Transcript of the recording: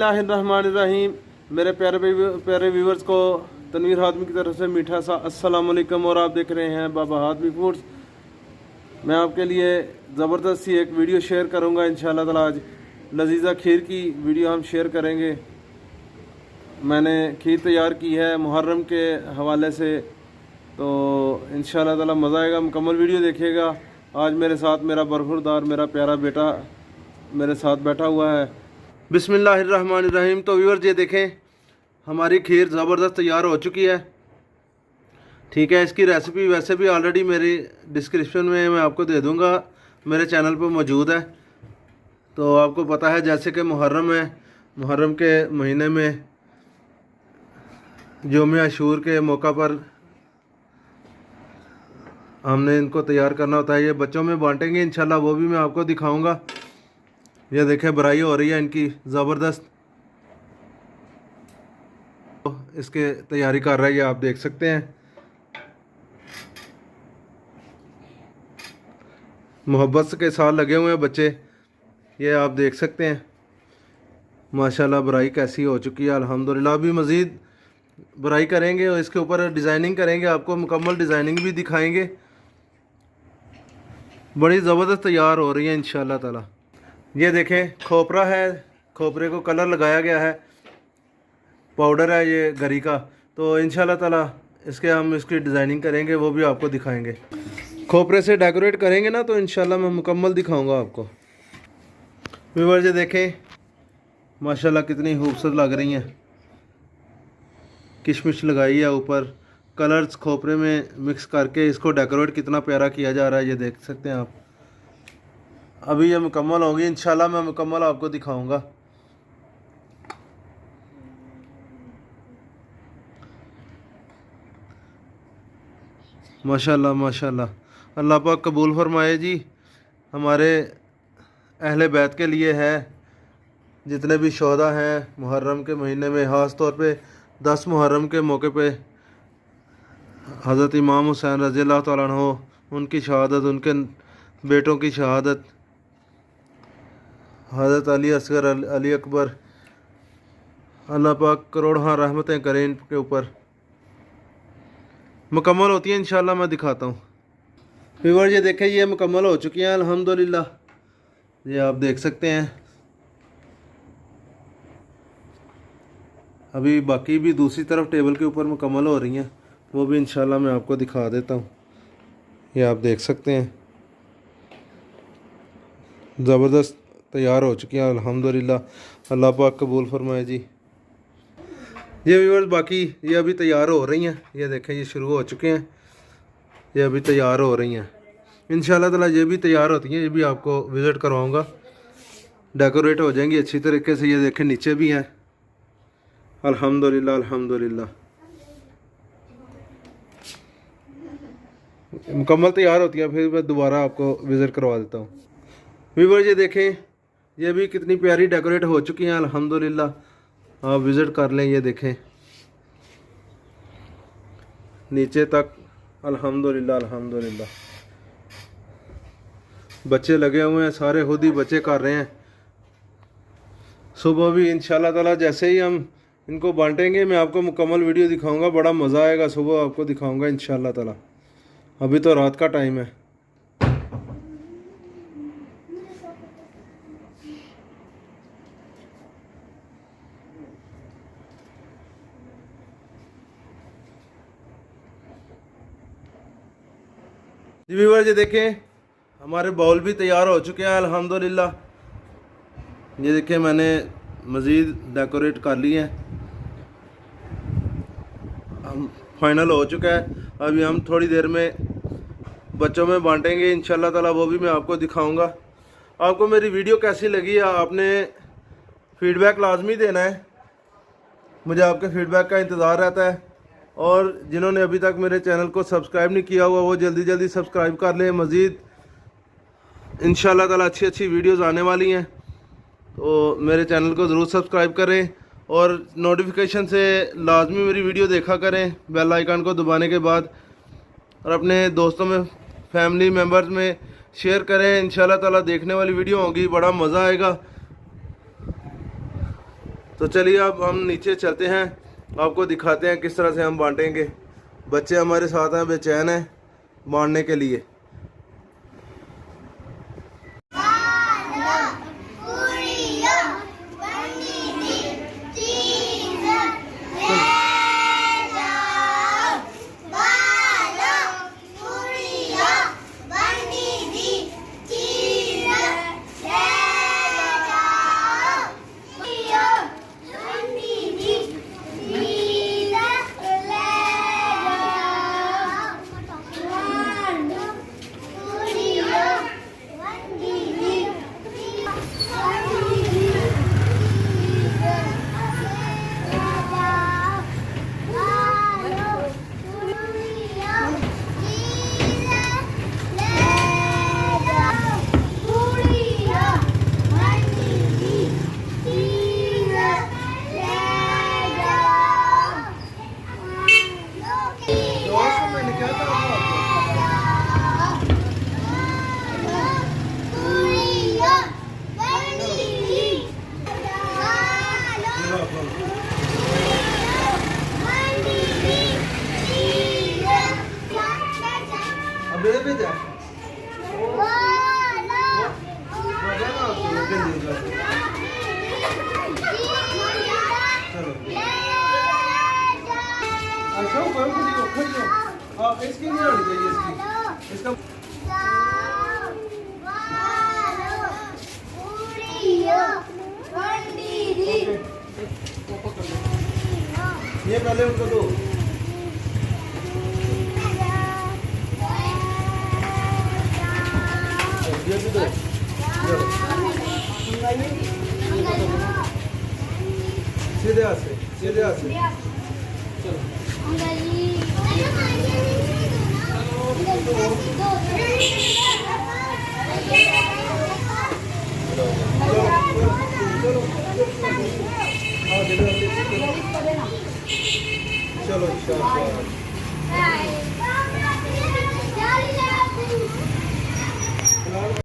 बिस्मिल्लाहिर्रहमानिर्रहीम। मेरे प्यारे व्यूवर्स को तनवीर हातमी की तरफ से मीठा सा अस्सलाम वालेकुम। और आप देख रहे हैं बाबा हातमी फूड्स। मैं आपके लिए ज़बरदस्त सी एक वीडियो शेयर करूंगा इंशाअल्लाह ताला। आज लजीज़ा खीर की वीडियो हम शेयर करेंगे। मैंने खीर तैयार की है मुहर्रम के हवाले से, तो इंशाअल्लाह ताला मज़ा आएगा। मुकम्मल वीडियो देखिएगा। आज मेरे साथ मेरा बरखुरदार मेरा प्यारा बेटा मेरे साथ बैठा हुआ है। बिस्मिल्लाहिर्रहमानिर्रहीम। तो व्यूअर्स ये देखें, हमारी खीर ज़बरदस्त तैयार हो चुकी है। ठीक है, इसकी रेसिपी वैसे भी ऑलरेडी मेरी डिस्क्रिप्शन में मैं आपको दे दूंगा, मेरे चैनल पर मौजूद है। तो आपको पता है जैसे कि मुहर्रम है, मुहर्रम के महीने में यौम आशूर के मौका पर हमने इनको तैयार करना होता है। ये बच्चों में बांटेंगे इंशाल्लाह, वो भी मैं आपको दिखाऊंगा। ये देखें, बराई हो रही है इनकी ज़बरदस्त। इसके तैयारी कर रहा है, ये आप देख सकते हैं। मोहब्बत के साथ लगे हुए हैं बच्चे, ये आप देख सकते हैं। माशाल्लाह बराई कैसी हो चुकी है अल्हम्दुलिल्लाह। अभी मज़ीद बराई करेंगे और इसके ऊपर डिज़ाइनिंग करेंगे, आपको मुकम्मल डिज़ाइनिंग भी दिखाएंगे। बड़ी ज़बरदस्त तैयार हो रही है इंशाअल्लाह ताला। ये देखें, खोपरा है, खोपरे को कलर लगाया गया है, पाउडर है ये गरी का। तो इंशाअल्लाह ताला इसकी डिज़ाइनिंग करेंगे, वो भी आपको दिखाएंगे। खोपरे से डेकोरेट करेंगे ना, तो इंशाअल्लाह मैं मुकम्मल दिखाऊंगा आपको। व्यूअर्स ये देखें, माशाल्लाह कितनी खूबसूरत लग रही हैं। किशमिश लगाई है ऊपर, कलर्स खोपरे में मिक्स करके इसको डेकोरेट कितना प्यारा किया जा रहा है, ये देख सकते हैं आप। अभी ये मुकम्मल होगी इंशाल्लाह, मैं मुकम्मल आपको दिखाऊंगा। माशाल्लाह माशाल्लाह, अल्लाह पाक कबूल फरमाए जी। हमारे अहले बैत के लिए है, जितने भी शोहदा हैं मुहर्रम के महीने में, ख़ास तौर पे 10 मुहर्रम के मौके पे हज़रत इमाम हुसैन रज़ी अल्लाह तआला अन्हु, उनकी शहादत, उनके बेटों की शहादत, हज़रत अली असगर, अली अकबर, अल्लाह पाक करोड़ों रहमतें करें इनके ऊपर। मुकम्मल होती है इंशाल्लाह, मैं दिखाता हूँ। व्यूअर्स ये देखें, ये मुकम्मल हो चुकी हैं अल्हम्दुलिल्लाह, ये आप देख सकते हैं। अभी बाकी भी दूसरी तरफ टेबल के ऊपर मुकम्मल हो रही हैं, वो भी इंशाल्लाह मैं आपको दिखा देता हूँ। ये आप देख सकते हैं, ज़बरदस्त तैयार हो चुकी हैं अल्हम्दुलिल्लाह। अल्लाह पाक कबूल फरमाए जी। ये व्यूअर्स बाकी ये अभी तैयार हो रही हैं, ये देखें ये शुरू हो चुके हैं, ये अभी तैयार हो रही हैं। इंशाल्लाह ताला ये भी तैयार होती हैं, ये भी आपको विज़िट करवाऊँगा। डेकोरेट हो जाएंगी अच्छी तरीके से। ये देखें नीचे भी हैं अल्हम्दुलिल्लाह अल्हम्दुलिल्लाह। मुकम्मल तैयार होती है, फिर मैं दोबारा आपको विज़िट करवा देता हूँ। व्यूअर्स ये देखें, ये भी कितनी प्यारी डेकोरेट हो चुकी हैं अल्हम्दुलिल्लाह, आप विज़िट कर लें। ये देखें नीचे तक अल्हम्दुलिल्लाह अल्हम्दुलिल्लाह। बच्चे लगे हुए हैं, सारे खुद ही बच्चे कर रहे हैं। सुबह भी इंशाल्लाह ताला जैसे ही हम इनको बांटेंगे, मैं आपको मुकम्मल वीडियो दिखाऊंगा। बड़ा मज़ा आएगा, सुबह आपको दिखाऊंगा इंशाल्लाह ताला। अभी तो रात का टाइम है। जी व्यूअर्स ये देखें, हमारे बाउल भी तैयार हो चुके हैं अल्हम्दुलिल्लाह। ये देखें, मैंने मज़ीद डेकोरेट कर लिए हैं, हम फाइनल हो चुका है। अभी हम थोड़ी देर में बच्चों में बांटेंगे इंशाल्लाह ताला, वो भी मैं आपको दिखाऊंगा। आपको मेरी वीडियो कैसी लगी, आपने फ़ीडबैक लाजमी देना है, मुझे आपके फ़ीडबैक का इंतज़ार रहता है। और जिन्होंने अभी तक मेरे चैनल को सब्सक्राइब नहीं किया हुआ, वो जल्दी जल्दी सब्सक्राइब कर लें। मज़ीद इंशाल्लाह ताला अच्छी अच्छी वीडियोज़ आने वाली हैं, तो मेरे चैनल को ज़रूर सब्सक्राइब करें और नोटिफिकेशन से लाजमी मेरी वीडियो देखा करें, बेल आइकन को दबाने के बाद। और अपने दोस्तों में, फैमिली मेम्बर्स में शेयर करें। इंशाल्लाह ताला देखने वाली वीडियो होगी, बड़ा मज़ा आएगा। तो चलिए अब हम नीचे चलते हैं, आपको दिखाते हैं किस तरह से हम बांटेंगे। बच्चे हमारे साथ हैं, बेचैन हैं बांटने के लिए। अच्छा इसकी नहीं होनी चाहिए, इसका ये पहले उनको दो। ये भी दो। सीधे हाथ से, सीधे हाथ से। चलो चलो।